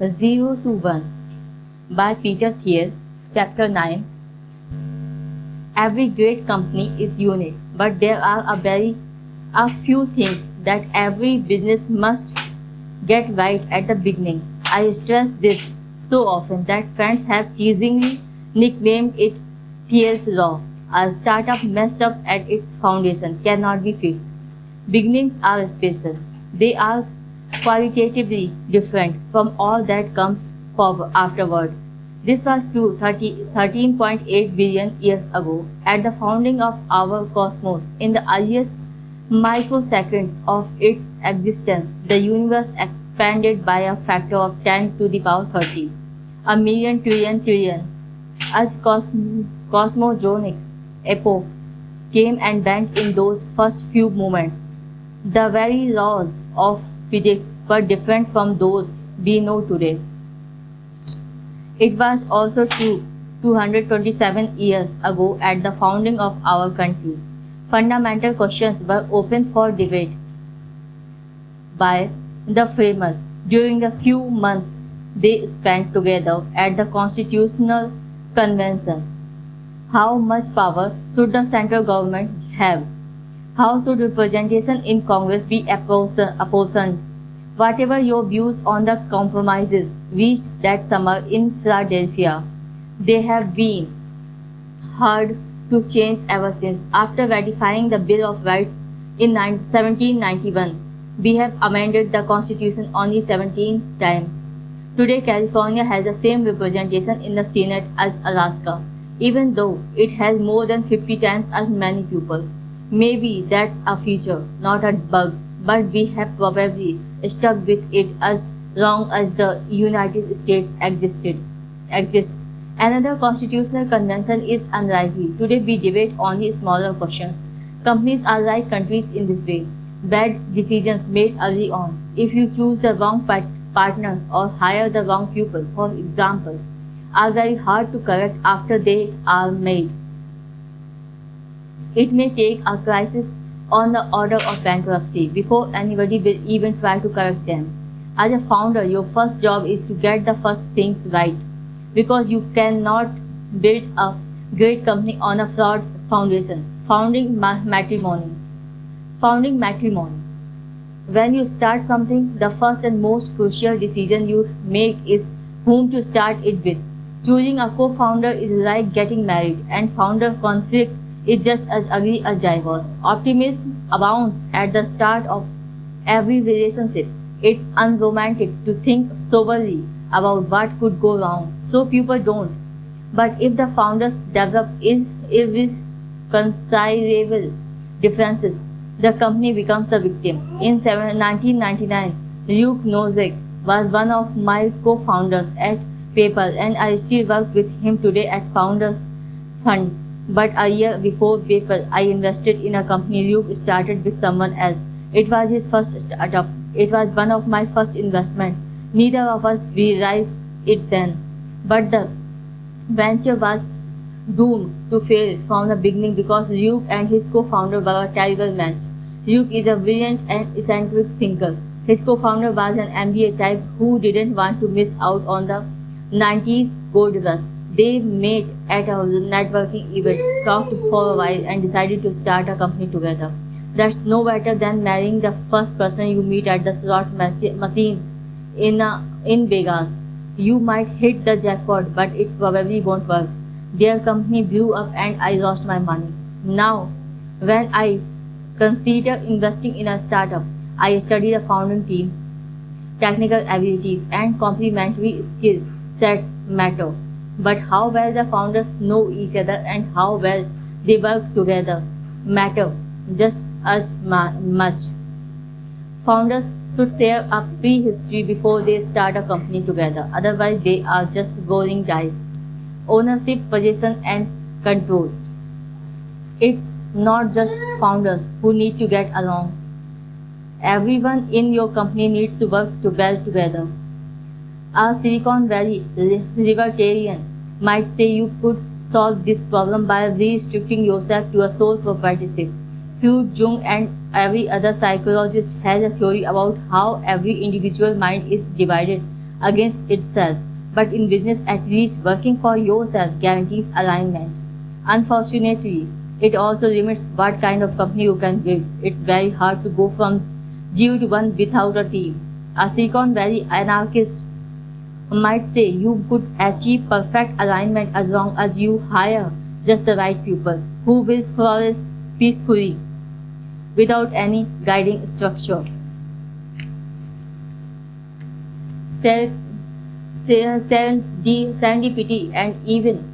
0 to 1 by Peter Thiel-chapter-9. Every great company is unique, but there are a few things that every business must get right at the beginning. I stress this so often that friends have teasingly nicknamed it Thiel's Law. A startup messed up at its foundation cannot be fixed. Beginnings are special. They are qualitatively different from all that comes afterward. This was true 13.8 billion years ago, at the founding of our cosmos. In the earliest microseconds of its existence, the universe expanded by a factor of 10 to the power 30. A million trillion trillion. As cosmogonic epochs came and went in those first few moments, the very laws of physics were different from those we know today. It was also true 227 years ago at the founding of our country. Fundamental questions were open for debate by the framers during the few months they spent together at the Constitutional Convention. How much power should the central government have? How should representation in Congress be apportioned? Whatever your views on the compromises reached that summer in Philadelphia, they have been hard to change ever since. After ratifying the Bill of Rights in 1791, we have amended the Constitution only 17 times. Today, California has the same representation in the Senate as Alaska, even though it has more than 50 times as many people. Maybe that's a feature, not a bug, but we have probably stuck with it as long as the United States exists. Another constitutional convention is unlikely. Today we debate only smaller questions. Companies are like countries in this way. Bad decisions made early on. If you choose the wrong partner or hire the wrong people, for example, are very hard to correct after they are made. It may take a crisis on the order of bankruptcy before anybody will even try to correct them. As a founder, your first job is to get the first things right, because you cannot build a great company on a flawed foundation. Founding matrimony. When you start something, the first and most crucial decision you make is whom to start it with. Choosing a co-founder is like getting married, and founder conflict is just as ugly as divorce. Optimism abounds at the start of every relationship. It's unromantic to think soberly about what could go wrong, so people don't. But if the founders develop irreconcilable differences, the company becomes the victim. In 1999, Luke Nozick was one of my co-founders at PayPal, and I still work with him today at Founders Fund. But a year before PayPal, I invested in a company Luke started with someone else. It was his first startup. It was one of my first investments. Neither of us realized it then. But the venture was doomed to fail from the beginning because Luke and his co-founder were a terrible match. Luke is a brilliant and eccentric thinker. His co-founder was an MBA type who didn't want to miss out on the 90s gold rush. They met at a networking event, talked for a while, and decided to start a company together. That's no better than marrying the first person you meet at the slot machine in Vegas. You might hit the jackpot, but it probably won't work. Their company blew up and I lost my money. Now, when I consider investing in a startup, I study the founding teams, technical abilities, and complementary skill sets matter. But how well the founders know each other and how well they work together matter just as much. Founders should share a prehistory before they start a company together. Otherwise, they are just rolling dice. Ownership, possession, and control. It's not just founders who need to get along. Everyone in your company needs to work well together. A Silicon Valley libertarian might say you could solve this problem by restricting yourself to a sole proprietorship. Freud, Jung, and every other psychologist has a theory about how every individual mind is divided against itself. But in business, at least working for yourself guarantees alignment. Unfortunately, it also limits what kind of company you can build. It's very hard to go from 0 to 1 without a team. A Silicon Valley anarchist might say you could achieve perfect alignment as long as you hire just the right people who will flourish peacefully without any guiding structure. Self, serendipity and even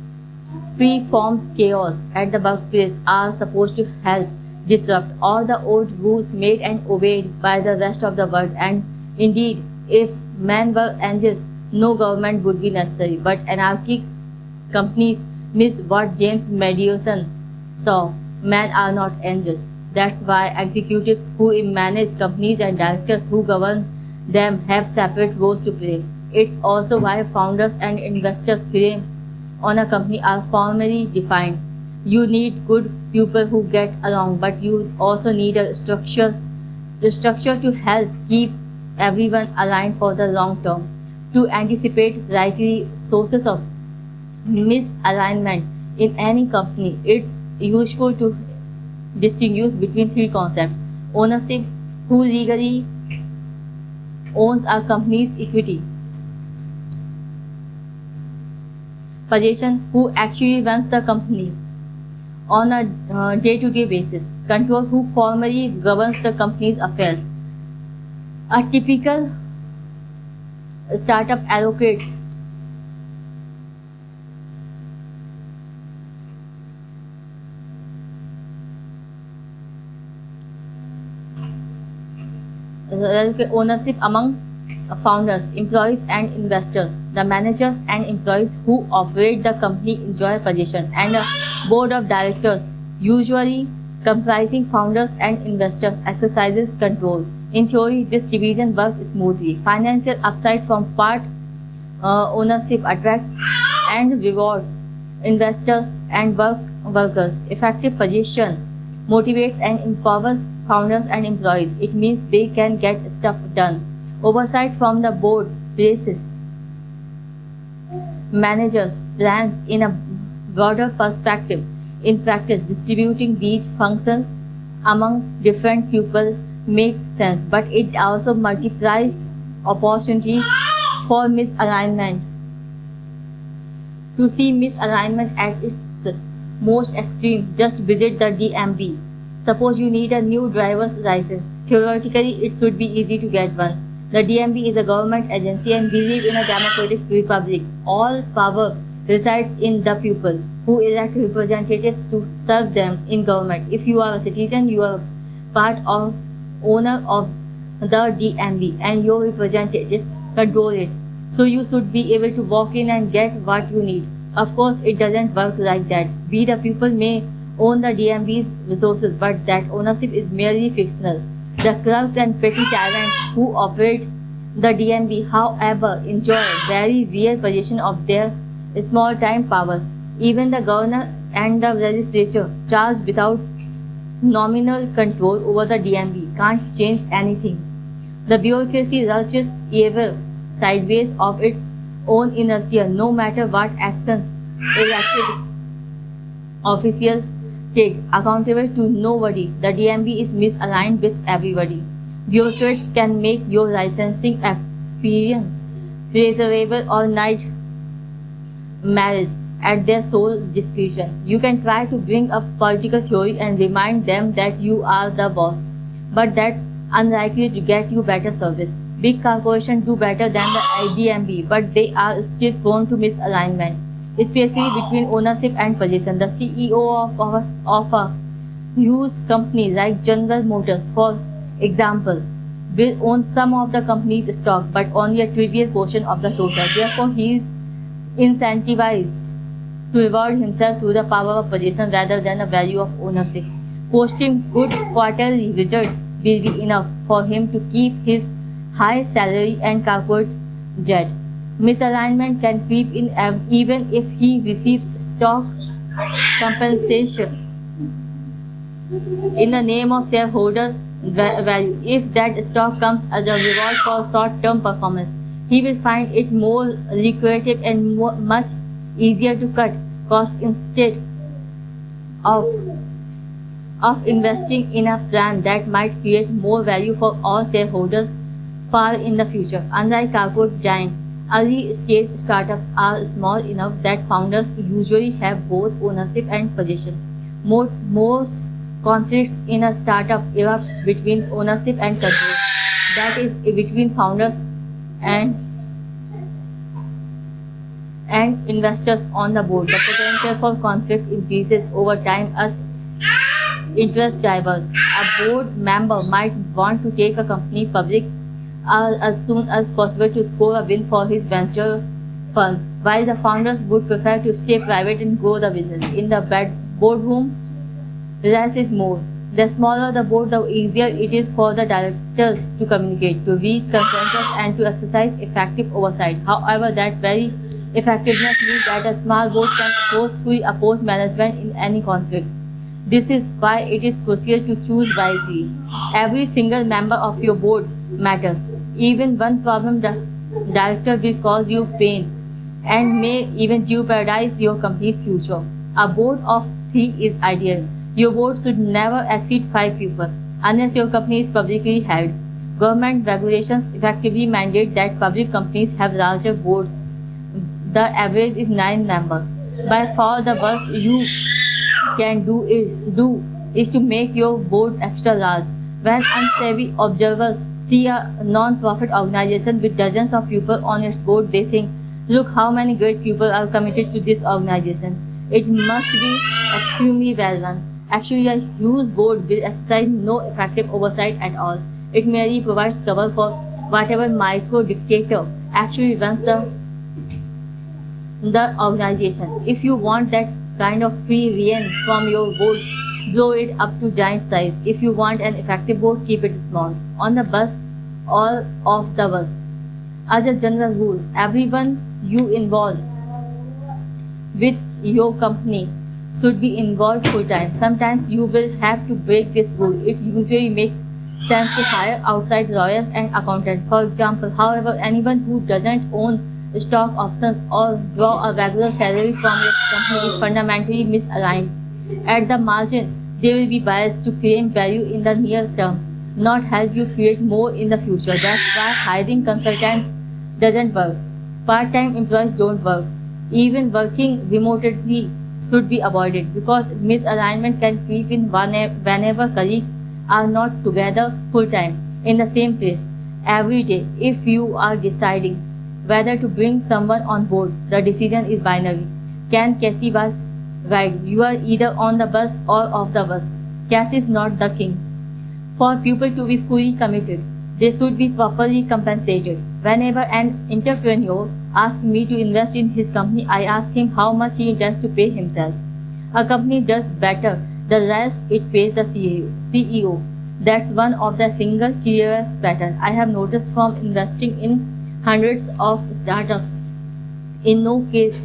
free-form chaos at the workplace are supposed to help disrupt all the old rules made and obeyed by the rest of the world. And indeed, if men were angels, no government would be necessary. But anarchic companies miss what James Madison saw. Men are not angels. That's why executives who manage companies and directors who govern them have separate roles to play. It's also why founders and investors' claims on a company are formally defined. You need good people who get along, but you also need the structure to help keep everyone aligned for the long term. To anticipate likely sources of misalignment in any company, it's useful to distinguish between three concepts: ownership, who legally owns a company's equity; possession, who actually runs the company on a day-to-day basis; control, who formally governs the company's affairs. A typical startup allocates ownership among founders, employees, and investors. The managers and employees who operate the company enjoy possession, and a board of directors, usually comprising founders and investors, exercises control. In theory, this division works smoothly. Financial upside from part ownership attracts and rewards investors and workers. Effective possession motivates and empowers founders and employees. It means they can get stuff done. Oversight from the board places managers' plans in a broader perspective. In practice, distributing these functions among different people makes sense, but it also multiplies opportunities for misalignment. To see misalignment at its most extreme, just visit the DMV. Suppose you need a new driver's license. Theoretically, it should be easy to get one. The DMV is a government agency and we live in a democratic republic. All power resides in the people who elect representatives to serve them in government. If you are a citizen, you are part of owner of the DMV and your representatives control it. So you should be able to walk in and get what you need. Of course, it doesn't work like that. We the people may own the DMV's resources, but that ownership is merely fictional. The clerks and petty tyrants who operate the DMV, however, enjoy very real possession of their small-time powers. Even the governor and the legislature, charged without nominal control over the DMV, can't change anything. The bureaucracy lurches ever sideways of its own inertia, no matter what actions elected officials take, accountable to nobody. The DMV is misaligned with everybody. Bureaucrats can make your licensing experience pleasurable or night marriage at their sole discretion. You can try to bring up political theory and remind them that you are the boss, but that's unlikely to get you better service. Big corporations do better than the DMV, but they are still prone to misalignment, especially between ownership and possession. The CEO of a huge company like General Motors, for example, will own some of the company's stock, but only a trivial portion of the total. Therefore, he is incentivized to reward himself through the power of possession rather than the value of ownership. Posting good quarterly results will be enough for him to keep his high salary and corporate jet. Misalignment can creep in even if he receives stock compensation in the name of shareholder value. If that stock comes as a reward for short-term performance, He will find it more lucrative and much easier to cut costs instead of, of investing in a plan that might create more value for all shareholders far in the future. Unlike corporate giants, early stage startups are small enough that founders usually have both ownership and possession. Most conflicts in a startup erupt between ownership and control, that is, between founders and investors on the board. The potential for conflict increases over time as interest diverges. A board member might want to take a company public as soon as possible to score a win for his venture fund, while the founders would prefer to stay private and grow the business. In the boardroom, less is more. The smaller the board, the easier it is for the directors to communicate, to reach consensus, and to exercise effective oversight. However, that very effectiveness means that a small board can forcefully oppose management in any conflict. This is why it is crucial to choose wisely. Every single member of your board matters. Even one problem director will cause you pain and may even jeopardize your company's future. A board of 3 is ideal. Your board should never exceed 5 people unless your company is publicly held. Government regulations effectively mandate that public companies have larger boards. The average is 9 members. By far the worst you can do is to make your board extra large. When unsavvy observers see a non-profit organization with dozens of people on its board, they think, look how many great people are committed to this organization. It must be extremely well run. Actually, a huge board will exercise no effective oversight at all. It merely provides cover for whatever micro-dictator actually runs the organization. If you want that kind of free rein from your board, blow it up to giant size. If you want an effective board, keep it small. On the bus or off the bus. As a general rule, everyone you involve with your company should be involved full time. Sometimes you will have to break this rule. It usually makes sense to hire outside lawyers and accountants. For example, however, anyone who doesn't own stock options or draw a regular salary from your company is fundamentally misaligned. At the margin, they will be biased to claim value in the near term, not help you create more in the future. That's why hiring consultants doesn't work. Part-time employees don't work. Even working remotely should be avoided because misalignment can creep in whenever colleagues are not together full-time in the same place every day. If you are deciding whether to bring someone on board, the decision is binary. Ken Casey was right. You are either on the bus or off the bus. Casey is not the king. For people to be fully committed, they should be properly compensated. Whenever an entrepreneur asks me to invest in his company, I ask him how much he intends to pay himself. A company does better the less it pays the CEO. That's one of the single clearest patterns I have noticed from investing in hundreds of startups. In no case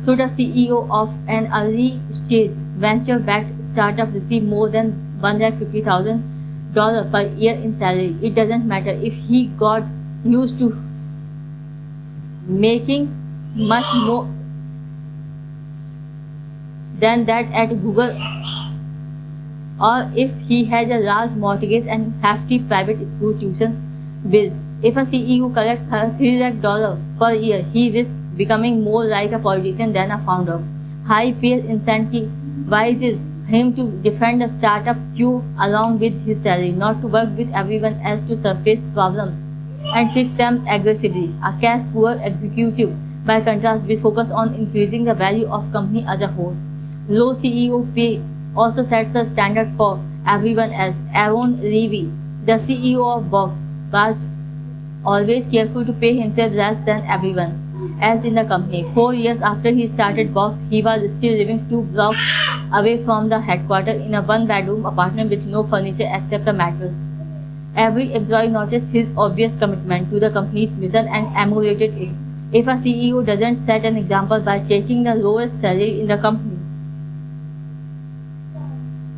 should a CEO of an early stage venture-backed startup receive more than $150,000 per year in salary. It doesn't matter if he got used to making much more than that at Google, or if he has a large mortgage and hefty private school tuition bills. If a CEO collects $3 lakh per year, he risks becoming more like a politician than a founder. High pay incentivizes him to defend a startup queue along with his salary, not to work with everyone else to surface problems and fix them aggressively. A cash-poor executive, by contrast, will focus on increasing the value of company as a whole. Low CEO pay also sets the standard for everyone else. Aaron Levy, the CEO of Box, was always careful to pay himself less than everyone else in the company. 4 years after he started Box, he was still living 2 blocks away from the headquarters in a 1-bedroom apartment with no furniture except a mattress. Every employee noticed his obvious commitment to the company's mission and emulated it. If a CEO doesn't set an example by taking the lowest salary in the company,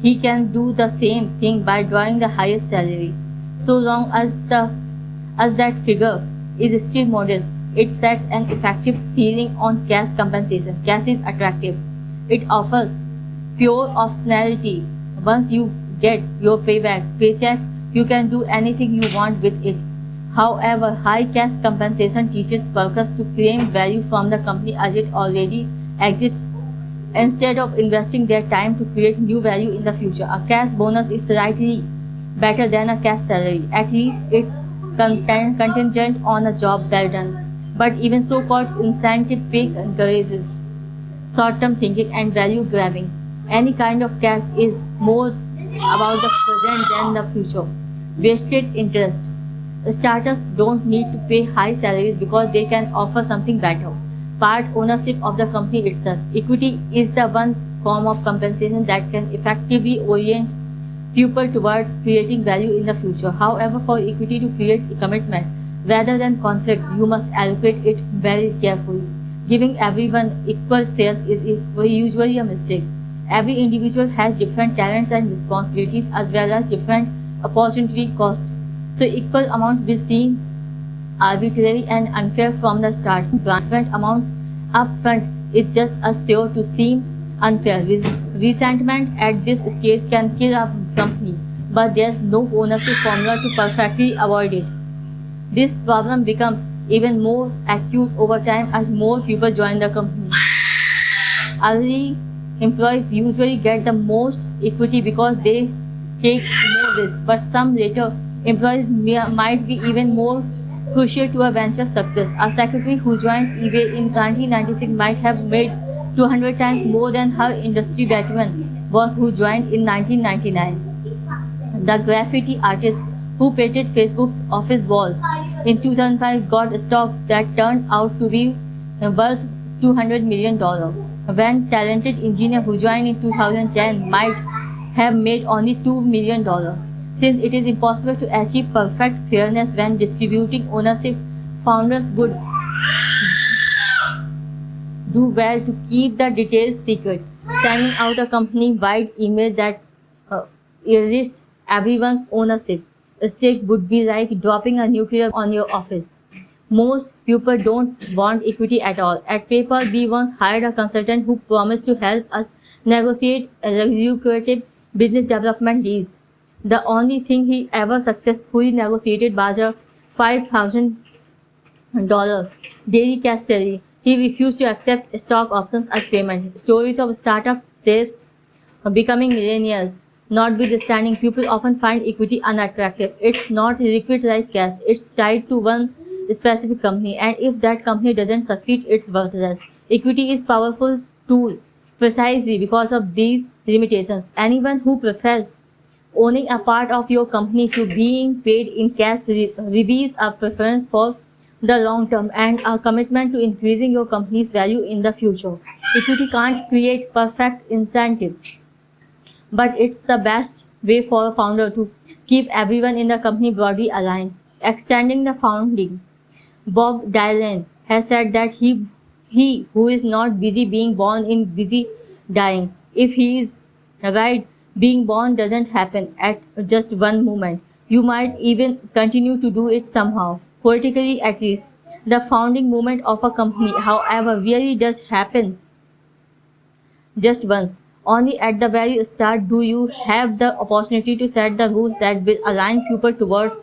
he can do the same thing by drawing the highest salary, so long as that figure is still modest. It sets an effective ceiling on cash compensation. Cash is attractive. It offers pure optionality. Once you get your paycheck, you can do anything you want with it. However, high cash compensation teaches workers to claim value from the company as it already exists instead of investing their time to create new value in the future. A cash bonus is slightly better than a cash salary. At least it's contingent on a job well done. But even so-called incentive pay encourages short-term thinking and value grabbing. Any kind of cash is more about the present than the future. Wasted interest. Startups don't need to pay high salaries because they can offer something better. Part ownership of the company itself. Equity is the one form of compensation that can effectively orient people towards creating value in the future. However, for equity to create a commitment rather than conflict, you must allocate it very carefully. Giving everyone equal shares is usually a mistake. Every individual has different talents and responsibilities as well as different opportunity costs. So equal amounts will seem arbitrary and unfair from the start. Different amounts upfront is just as sure to seem unfair. Resentment at this stage can kill a company, but there's no ownership formula to perfectly avoid it. This problem becomes even more acute over time as more people join the company. Early employees usually get the most equity because they take more risk, but some later employees might be even more crucial to a venture's success. A secretary who joined eBay in 1996 might have made 200 times more than her industry veteran boss who joined in 1999. The graffiti artist who painted Facebook's office wall in 2005 got a stock that turned out to be worth $200 million. When talented engineer who joined in 2010 might have made only $2 million. Since it is impossible to achieve perfect fairness when distributing ownership, founders would do well to keep the details secret. Sending out a company-wide email that lists everyone's ownership stake would be like dropping a nuclear on your office. Most people don't want equity at all. At PayPal, we once hired a consultant who promised to help us negotiate lucrative business development deals. The only thing he ever successfully negotiated was a $5,000 daily cash salary. He refused to accept stock options as payment. Stories of startup slaves becoming millionaires. Notwithstanding, people often find equity unattractive. It's not liquid like cash. It's tied to one specific company, and if that company doesn't succeed, it's worthless. Equity is a powerful tool precisely because of these limitations. Anyone who prefers owning a part of your company to being paid in cash reveals a preference for the long term and a commitment to increasing your company's value in the future. Equity can't create perfect incentive, but it's the best way for a founder to keep everyone in the company broadly aligned. Extending the founding. Bob Dylan has said that he who is not busy being born is busy dying. If he is right, being born doesn't happen at just one moment. You might even continue to do it somehow. Politically, at least, the founding moment of a company, however, really does happen just once. Only at the very start do you have the opportunity to set the rules that will align people towards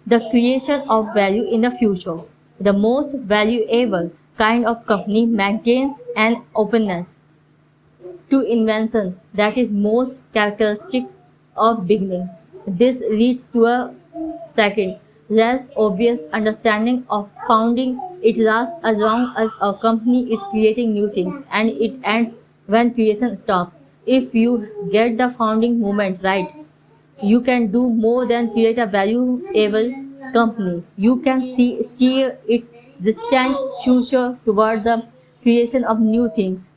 the creation of value in the future. The most valuable kind of company maintains an openness to invention that is most characteristic of beginning. This leads to a second, less obvious understanding of founding. It lasts as long as a company is creating new things, and it ends when creation stops. If you get the founding moment right, you can do more than create a valuable company. You can steer its distant future toward the creation of new things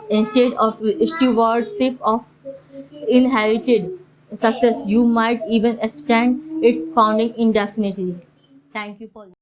instead of stewardship of inherited success. You might even extend its founding indefinitely. Thank you for listening.